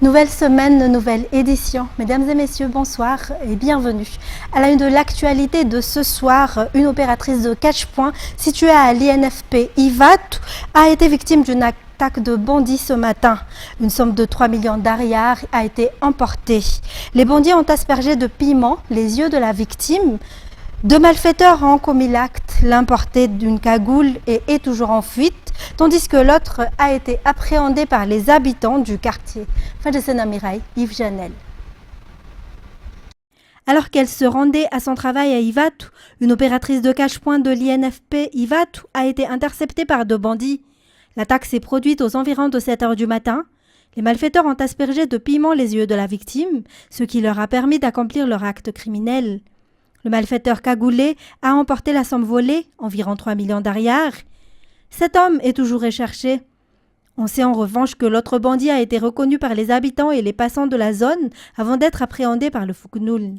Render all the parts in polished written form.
Nouvelle semaine, nouvelle édition. Mesdames et messieurs, bonsoir et bienvenue. À la une de l'actualité de ce soir, une opératrice de catch-point située à l'INFP Ivat a été victime d'une attaque de bandits ce matin. Une somme de 3 millions d'ariars a été emportée. Les bandits ont aspergé de piment les yeux de la victime. Deux malfaiteurs ont commis l'acte, l'un porté d'une cagoule et est toujours en fuite, tandis que l'autre a été appréhendé par les habitants du quartier. Fin de Sénamirail, Yves Janel. Alors qu'elle se rendait à son travail à Ivatu, une opératrice de cache-point de l'INFP Ivatu a été interceptée par deux bandits. L'attaque s'est produite aux environs de 7 heures du matin. Les malfaiteurs ont aspergé de piment les yeux de la victime, ce qui leur a permis d'accomplir leur acte criminel. Le malfaiteur cagoulé a emporté la somme volée, environ 3 millions d'ariars. Cet homme est toujours recherché. On sait en revanche que l'autre bandit a été reconnu par les habitants et les passants de la zone avant d'être appréhendé par le Fuknoul.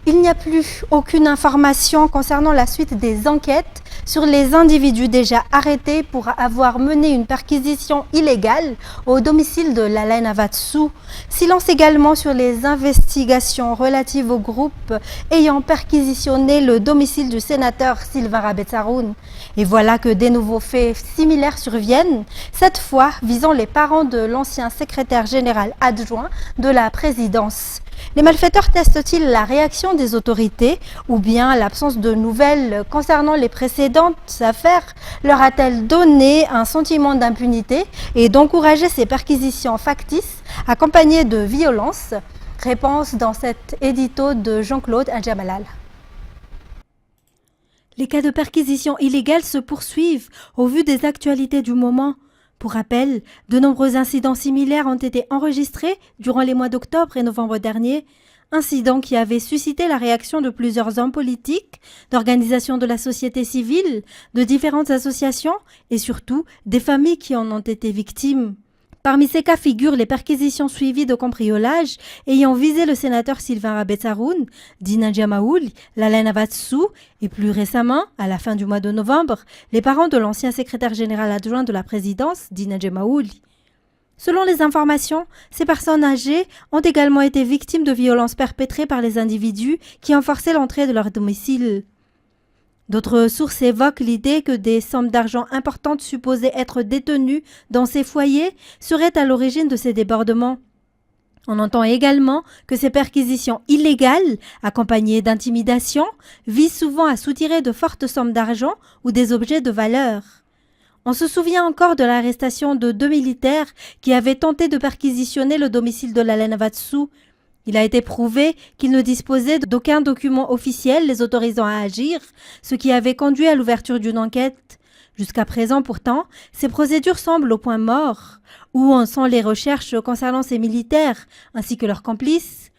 Il n'y a plus aucune information concernant la suite des enquêtes sur les individus déjà arrêtés pour avoir mené une perquisition illégale au domicile de Lalaine Avatsu. Silence également sur les investigations relatives au groupe ayant perquisitionné le domicile du sénateur Sylvain Rabetsaroun. Et voilà que des nouveaux faits similaires surviennent, cette fois visant les parents de l'ancien secrétaire général adjoint de la présidence. Les malfaiteurs testent-ils la réaction des autorités ou bien l'absence de nouvelles concernant les précédentes affaires leur a-t-elle donné un sentiment d'impunité et d'encourager ces perquisitions factices accompagnées de violence? Réponse dans cet édito de Jean-Claude Adjamalal. Les cas de perquisition illégale se poursuivent au vu des actualités du moment. Pour rappel, de nombreux incidents similaires ont été enregistrés durant les mois d'octobre et novembre dernier, incidents qui avaient suscité la réaction de plusieurs hommes politiques, d'organisations de la société civile, de différentes associations et surtout des familles qui en ont été victimes. Parmi ces cas figurent les perquisitions suivies de cambriolages ayant visé le sénateur Sylvain Rabetsaroun, Dina Djamaoul, Lalaine Avatsu et plus récemment, à la fin du mois de novembre, les parents de l'ancien secrétaire général adjoint de la présidence, Dina Djamaoul. Selon les informations, ces personnes âgées ont également été victimes de violences perpétrées par les individus qui ont forcé l'entrée de leur domicile. D'autres sources évoquent l'idée que des sommes d'argent importantes supposées être détenues dans ces foyers seraient à l'origine de ces débordements. On entend également que ces perquisitions illégales, accompagnées d'intimidation, visent souvent à soutirer de fortes sommes d'argent ou des objets de valeur. On se souvient encore de l'arrestation de 2 militaires qui avaient tenté de perquisitionner le domicile de Lalaine Avatsu. Il a été prouvé qu'ils ne disposaient d'aucun document officiel les autorisant à agir, ce qui avait conduit à l'ouverture d'une enquête. Jusqu'à présent, pourtant, ces procédures semblent au point mort. Où en sont les recherches concernant ces militaires, ainsi que leurs complices?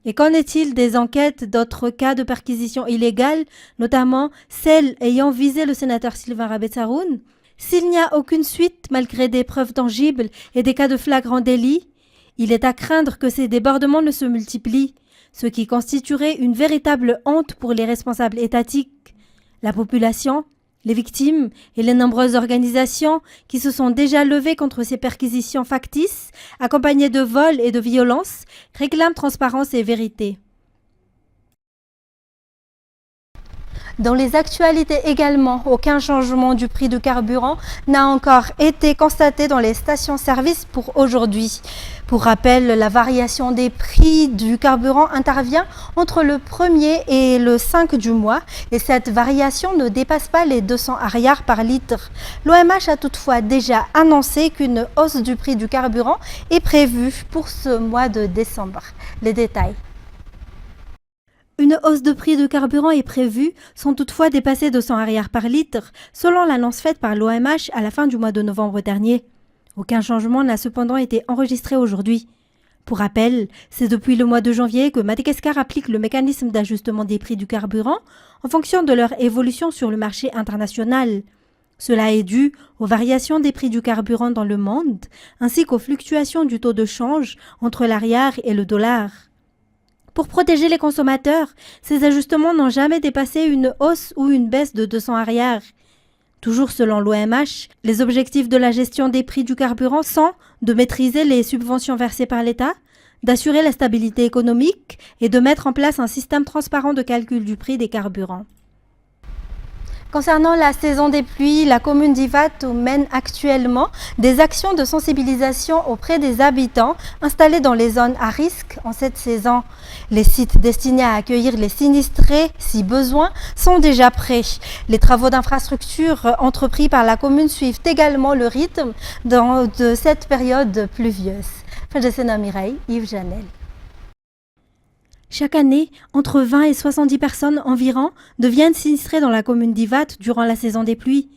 Et qu'en est-il des enquêtes d'autres cas de perquisition illégale, notamment celles ayant visé le sénateur Sylvain Rabetsaroun? S'il n'y a aucune suite, malgré des preuves tangibles et des cas de flagrant délit, il est à craindre que ces débordements ne se multiplient, ce qui constituerait une véritable honte pour les responsables étatiques, la population, les victimes et les nombreuses organisations qui se sont déjà levées contre ces perquisitions factices, accompagnées de vols et de violences, réclament transparence et vérité. Dans les actualités également, aucun changement du prix du carburant n'a encore été constaté dans les stations-service pour aujourd'hui. Pour rappel, la variation des prix du carburant intervient entre le 1er et le 5 du mois et cette variation ne dépasse pas les 200 ariars par litre. L'OMH a toutefois déjà annoncé qu'une hausse du prix du carburant est prévue pour ce mois de décembre. Les détails. Une hausse de prix de carburant est prévue, sans toutefois dépasser 200 ariars par litre, selon l'annonce faite par l'OMH à la fin du mois de novembre dernier. Aucun changement n'a cependant été enregistré aujourd'hui. Pour rappel, c'est depuis le mois de janvier que Madagascar applique le mécanisme d'ajustement des prix du carburant en fonction de leur évolution sur le marché international. Cela est dû aux variations des prix du carburant dans le monde, ainsi qu'aux fluctuations du taux de change entre l'ariar et le dollar. Pour protéger les consommateurs, ces ajustements n'ont jamais dépassé une hausse ou une baisse de 200 ariars. Toujours selon l'OMH, les objectifs de la gestion des prix du carburant sont de maîtriser les subventions versées par l'État, d'assurer la stabilité économique et de mettre en place un système transparent de calcul du prix des carburants. Concernant la saison des pluies, la commune d'Ivat mène actuellement des actions de sensibilisation auprès des habitants installés dans les zones à risque en cette saison. Les sites destinés à accueillir les sinistrés, si besoin, sont déjà prêts. Les travaux d'infrastructure entrepris par la commune suivent également le rythme de cette période pluvieuse. Yves Janel. Chaque année, entre 20 et 70 personnes environ deviennent sinistrées dans la commune d'Ivat durant la saison des pluies.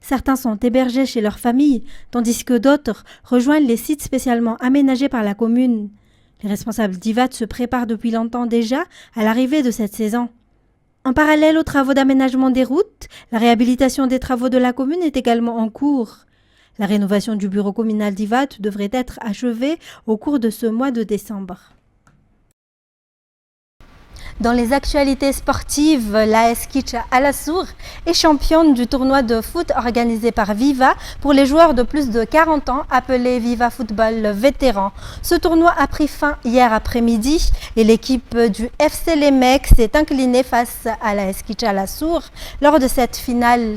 Certains sont hébergés chez leur famille, tandis que d'autres rejoignent les sites spécialement aménagés par la commune. Les responsables d'Ivat se préparent depuis longtemps déjà à l'arrivée de cette saison. En parallèle aux travaux d'aménagement des routes, la réhabilitation des travaux de la commune est également en cours. La rénovation du bureau communal d'Ivat devrait être achevée au cours de ce mois de décembre. Dans les actualités sportives, l'AS Kitcha Alassour est championne du tournoi de foot organisé par Viva pour les joueurs de plus de 40 ans appelé Viva Football Vétéran. Ce tournoi a pris fin hier après-midi et l'équipe du FC Les Mecs s'est inclinée face à l'AS Kitcha Alassour lors de cette finale.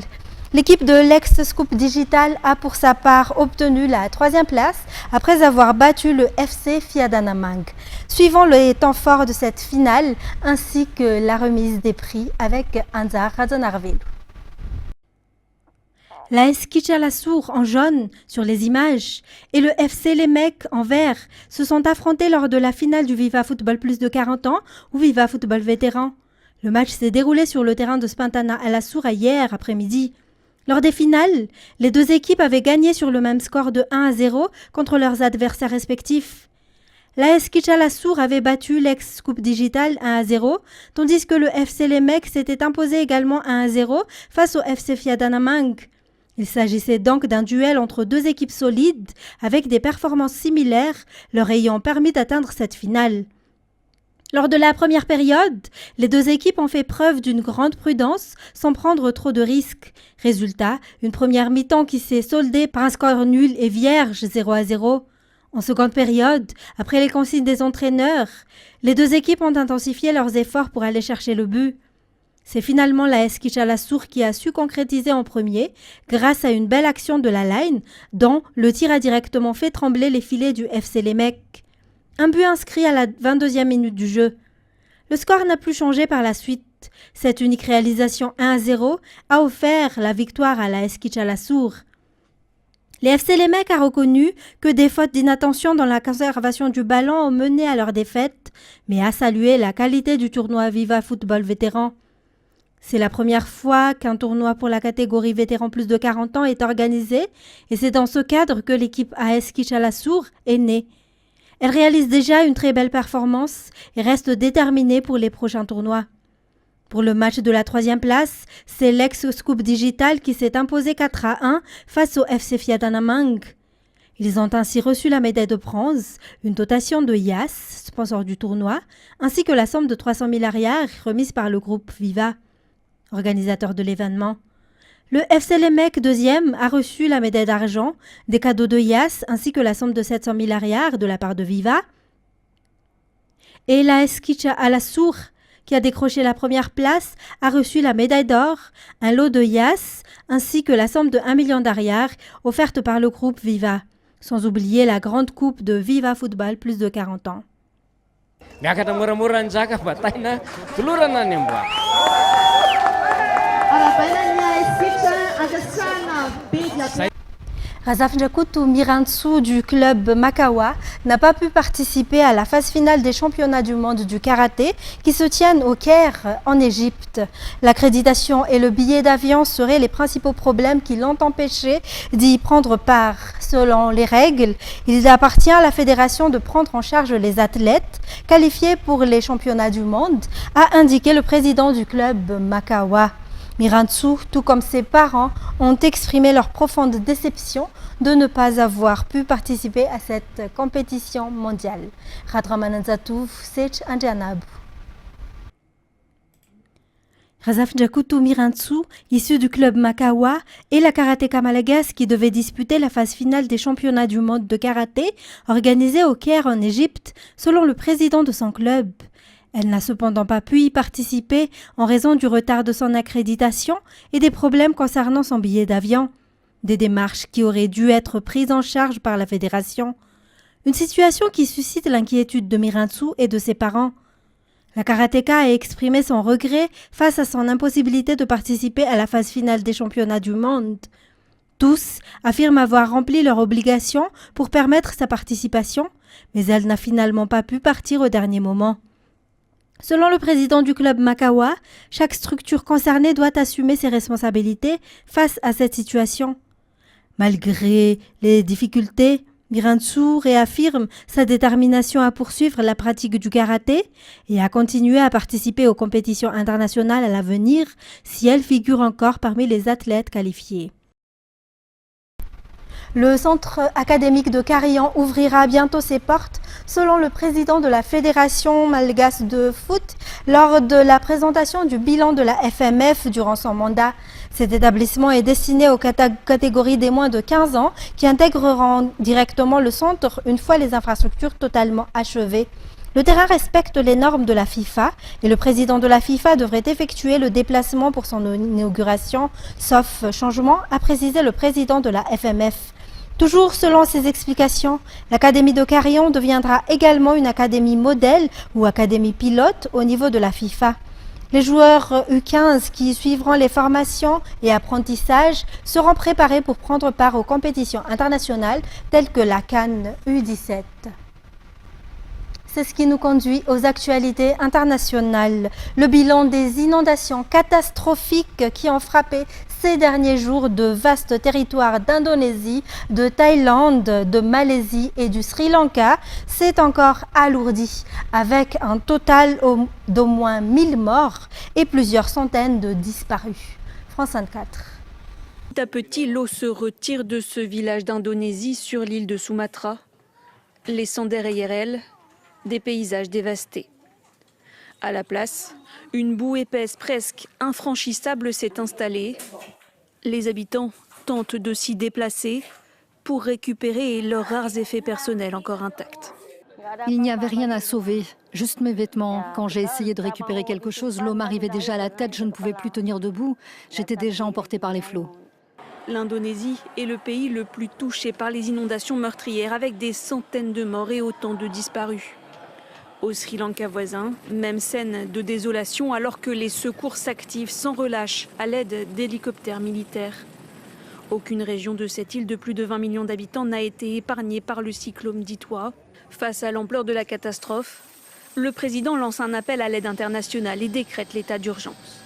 L'équipe de l'ex-Scoop Digital a pour sa part obtenu la 3e place après avoir battu le FC Fiadanamang. Suivant les temps forts de cette finale ainsi que la remise des prix avec Anzar Razonarville. L'AS Kitcha Alassour en jaune sur les images et le FC Les Mecs en vert se sont affrontés lors de la finale du Viva Football plus de 40 ans ou Viva Football Vétéran. Le match s'est déroulé sur le terrain de Spantana Alassour hier après-midi. Lors des finales, les deux équipes avaient gagné sur le même score de 1-0 contre leurs adversaires respectifs. L'AS Kitcha Alassour avait battu l'ex-Scoop Digital 1-0, tandis que le FC Les Mecs s'était imposé également 1-0 face au FC Fiadanamang. Il s'agissait donc d'un duel entre deux équipes solides avec des performances similaires, leur ayant permis d'atteindre cette finale. Lors de la première période, les deux équipes ont fait preuve d'une grande prudence sans prendre trop de risques. Résultat, une première mi-temps qui s'est soldée par un score nul et vierge 0-0. En seconde période, après les consignes des entraîneurs, les deux équipes ont intensifié leurs efforts pour aller chercher le but. C'est finalement l'AS Kitcha Alassour qui a su concrétiser en premier grâce à une belle action de la line dont le tir a directement fait trembler les filets du FC Les Mecs. Un but inscrit à la 22e minute du jeu. Le score n'a plus changé par la suite. Cette unique réalisation 1-0 a offert la victoire à l'AS Kitcha Alassour. Les FC Les Mecs a reconnu que des fautes d'inattention dans la conservation du ballon ont mené à leur défaite, mais a salué la qualité du tournoi Viva Football Vétéran. C'est la première fois qu'un tournoi pour la catégorie vétéran plus de 40 ans est organisé et c'est dans ce cadre que l'équipe AS Kitcha Alassour est née. Elle réalise déjà une très belle performance et reste déterminée pour les prochains tournois. Pour le match de la 3e place, c'est l'ex-Scoop Digital qui s'est imposé 4-1 face au FC Fiadanamang. Ils ont ainsi reçu la médaille de bronze, une dotation de YAS, sponsor du tournoi, ainsi que la somme de 300 000 arrières remise par le groupe Viva, organisateur de l'événement. Le FC Les Mecs 2e a reçu la médaille d'argent, des cadeaux de YAS ainsi que la somme de 700 000 arrières de la part de Viva. Et l'AS Kitcha Alassour, qui a décroché la première place, a reçu la médaille d'or, un lot de YAS ainsi que la somme de 1 million d'arrières offerte par le groupe Viva, sans oublier la grande coupe de Viva Football plus de 40 ans. Razaf Njakoutou Mirantsou du club Makawa n'a pas pu participer à la phase finale des championnats du monde du karaté qui se tiennent au Caire en Égypte. L'accréditation et le billet d'avion seraient les principaux problèmes qui l'ont empêché d'y prendre part. Selon les règles, il appartient à la fédération de prendre en charge les athlètes qualifiés pour les championnats du monde, a indiqué le président du club Makawa. Mirantsou, tout comme ses parents, ont exprimé leur profonde déception de ne pas avoir pu participer à cette compétition mondiale. Razaf Jakutu Mirantsu, issu du club Makawa, et la karatéka malgache qui devait disputer la phase finale des championnats du monde de karaté organisés au Caire en Égypte, selon le président de son club. Elle n'a cependant pas pu y participer en raison du retard de son accréditation et des problèmes concernant son billet d'avion. Des démarches qui auraient dû être prises en charge par la fédération. Une situation qui suscite l'inquiétude de Mirantsu et de ses parents. La karatéka a exprimé son regret face à son impossibilité de participer à la phase finale des championnats du monde. Tous affirment avoir rempli leur obligation pour permettre sa participation, mais elle n'a finalement pas pu partir au dernier moment. Selon le président du club Makawa, chaque structure concernée doit assumer ses responsabilités face à cette situation. Malgré les difficultés, Mirantsu réaffirme sa détermination à poursuivre la pratique du karaté et à continuer à participer aux compétitions internationales à l'avenir si elle figure encore parmi les athlètes qualifiés. Le centre académique de Carillon ouvrira bientôt ses portes, selon le président de la Fédération malgache de foot, lors de la présentation du bilan de la FMF durant son mandat. Cet établissement est destiné aux catégories des moins de 15 ans qui intégreront directement le centre une fois les infrastructures totalement achevées. Le terrain respecte les normes de la FIFA et le président de la FIFA devrait effectuer le déplacement pour son inauguration, sauf changement, a précisé le président de la FMF. Toujours selon ses explications, l'Académie de Carillon deviendra également une académie modèle ou académie pilote au niveau de la FIFA. Les joueurs U15 qui suivront les formations et apprentissages seront préparés pour prendre part aux compétitions internationales telles que la CAN U17. C'est ce qui nous conduit aux actualités internationales. Le bilan des inondations catastrophiques qui ont frappé ces derniers jours de vastes territoires d'Indonésie, de Thaïlande, de Malaisie et du Sri Lanka s'est encore alourdi, avec un total d'au moins 1000 morts et plusieurs centaines de disparus. France 24. Petit à petit, l'eau se retire de ce village d'Indonésie sur l'île de Sumatra, laissant derrière elle des paysages dévastés. À la place, une boue épaisse presque infranchissable s'est installée. Les habitants tentent de s'y déplacer pour récupérer leurs rares effets personnels encore intacts. Il n'y avait rien à sauver, juste mes vêtements. Quand j'ai essayé de récupérer quelque chose, l'eau m'arrivait déjà à la tête, je ne pouvais plus tenir debout. J'étais déjà emportée par les flots. L'Indonésie est le pays le plus touché par les inondations meurtrières, avec des centaines de morts et autant de disparus. Au Sri Lanka voisin, même scène de désolation alors que les secours s'activent sans relâche à l'aide d'hélicoptères militaires. Aucune région de cette île de plus de 20 millions d'habitants n'a été épargnée par le cyclone Ditwa. Face à l'ampleur de la catastrophe, le président lance un appel à l'aide internationale et décrète l'état d'urgence.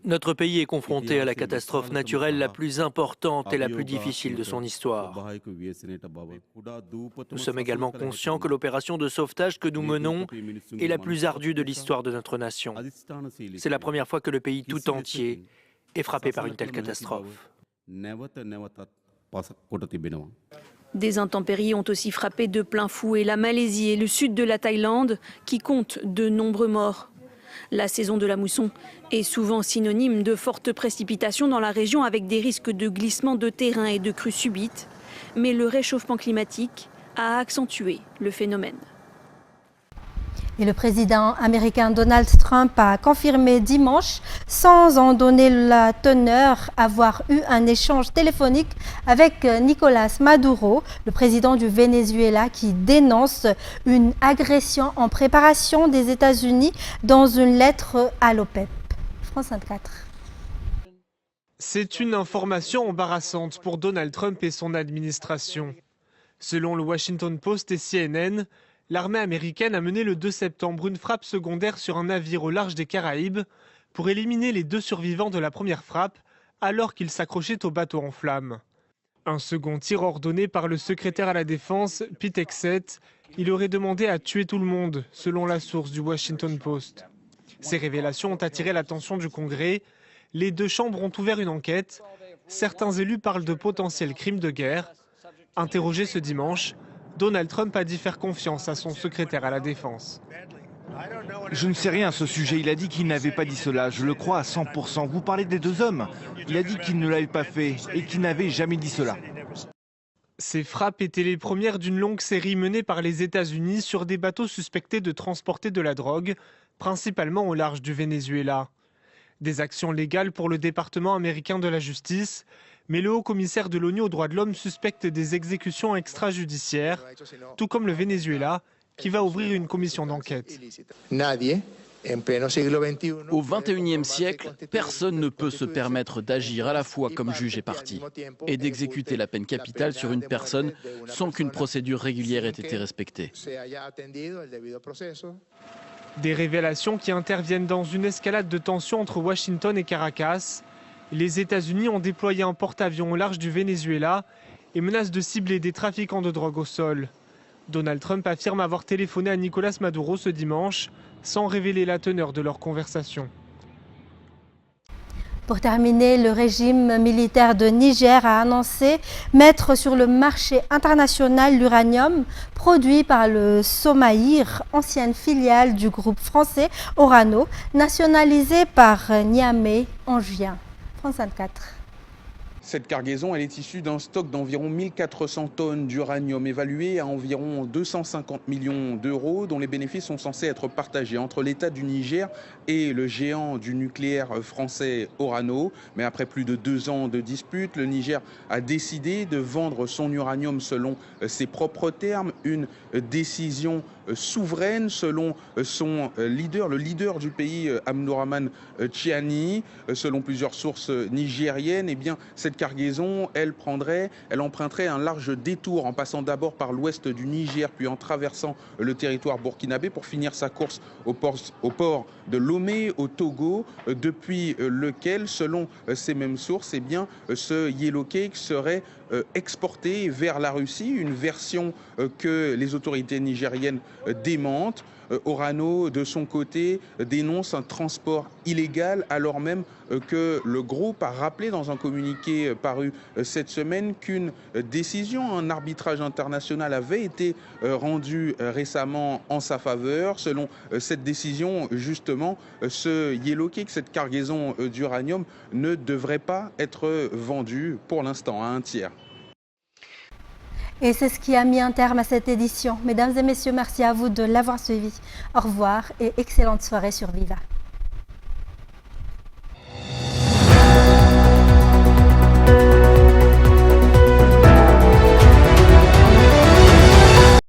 Notre pays est confronté à la catastrophe naturelle la plus importante et la plus difficile de son histoire. Nous sommes également conscients que l'opération de sauvetage que nous menons est la plus ardue de l'histoire de notre nation. C'est la première fois que le pays tout entier est frappé par une telle catastrophe. Des intempéries ont aussi frappé de plein fouet la Malaisie et le sud de la Thaïlande, qui comptent de nombreux morts. La saison de la mousson est souvent synonyme de fortes précipitations dans la région, avec des risques de glissement de terrain et de crues subites. Mais le réchauffement climatique a accentué le phénomène. Et le président américain Donald Trump a confirmé dimanche, sans en donner la teneur, avoir eu un échange téléphonique avec Nicolás Maduro, le président du Venezuela, qui dénonce une agression en préparation des États-Unis dans une lettre à l'OPEP. France 24. C'est une information embarrassante pour Donald Trump et son administration. Selon le Washington Post et CNN, l'armée américaine a mené le 2 septembre une frappe secondaire sur un navire au large des Caraïbes pour éliminer les 2 survivants de la première frappe alors qu'ils s'accrochaient au bateau en flammes. Un second tir ordonné par le secrétaire à la Défense, Pete Hegseth, il aurait demandé à tuer tout le monde, selon la source du Washington Post. Ces révélations ont attiré l'attention du Congrès. Les 2 chambres ont ouvert une enquête. Certains élus parlent de potentiels crimes de guerre. Interrogé ce dimanche, Donald Trump a dit faire confiance à son secrétaire à la Défense. Je ne sais rien à ce sujet. Il a dit qu'il n'avait pas dit cela. Je le crois à 100%. Vous parlez des deux hommes. Il a dit qu'il ne l'avait pas fait et qu'il n'avait jamais dit cela. Ces frappes étaient les premières d'une longue série menée par les États-Unis sur des bateaux suspectés de transporter de la drogue, principalement au large du Venezuela. Des actions légales pour le département américain de la justice, mais le haut-commissaire de l'ONU aux droits de l'homme suspecte des exécutions extrajudiciaires, tout comme le Venezuela, qui va ouvrir une commission d'enquête. Au XXIe siècle, personne ne peut se permettre d'agir à la fois comme juge et partie et d'exécuter la peine capitale sur une personne sans qu'une procédure régulière ait été respectée. Des révélations qui interviennent dans une escalade de tensions entre Washington et Caracas. Les États-Unis ont déployé un porte-avions au large du Venezuela et menacent de cibler des trafiquants de drogue au sol. Donald Trump affirme avoir téléphoné à Nicolas Maduro ce dimanche, sans révéler la teneur de leur conversation. Pour terminer, le régime militaire de Niger a annoncé mettre sur le marché international l'uranium produit par le Somaïr, ancienne filiale du groupe français Orano, nationalisé par Niamey en juin. France 24. Cette cargaison, elle est issue d'un stock d'environ 1400 tonnes d'uranium évalué à environ 250 millions d'euros, dont les bénéfices sont censés être partagés entre l'État du Niger et le géant du nucléaire français Orano. Mais après plus de 2 ans de dispute, le Niger a décidé de vendre son uranium selon ses propres termes, une décision souveraine selon son leader, le leader du pays, Abdourahmane Tchiani. Selon plusieurs sources nigériennes, eh bien, cette cargaison, elle emprunterait un large détour en passant d'abord par l'ouest du Niger, puis en traversant le territoire burkinabé pour finir sa course au port de Lomé, au Togo, depuis lequel, selon ces mêmes sources, eh bien, ce Yellow Cake serait exporté vers la Russie, une version que les autorités nigériennes démentent. Orano, de son côté, dénonce un transport illégal, alors même que le groupe a rappelé dans un communiqué paru cette semaine qu'une décision, un arbitrage international avait été rendu récemment en sa faveur. Selon cette décision, justement, ce Yellow Cake, cette cargaison d'uranium, ne devrait pas être vendue pour l'instant à un tiers. Et c'est ce qui a mis un terme à cette édition. Mesdames et messieurs, merci à vous de l'avoir suivi. Au revoir et excellente soirée sur Viva.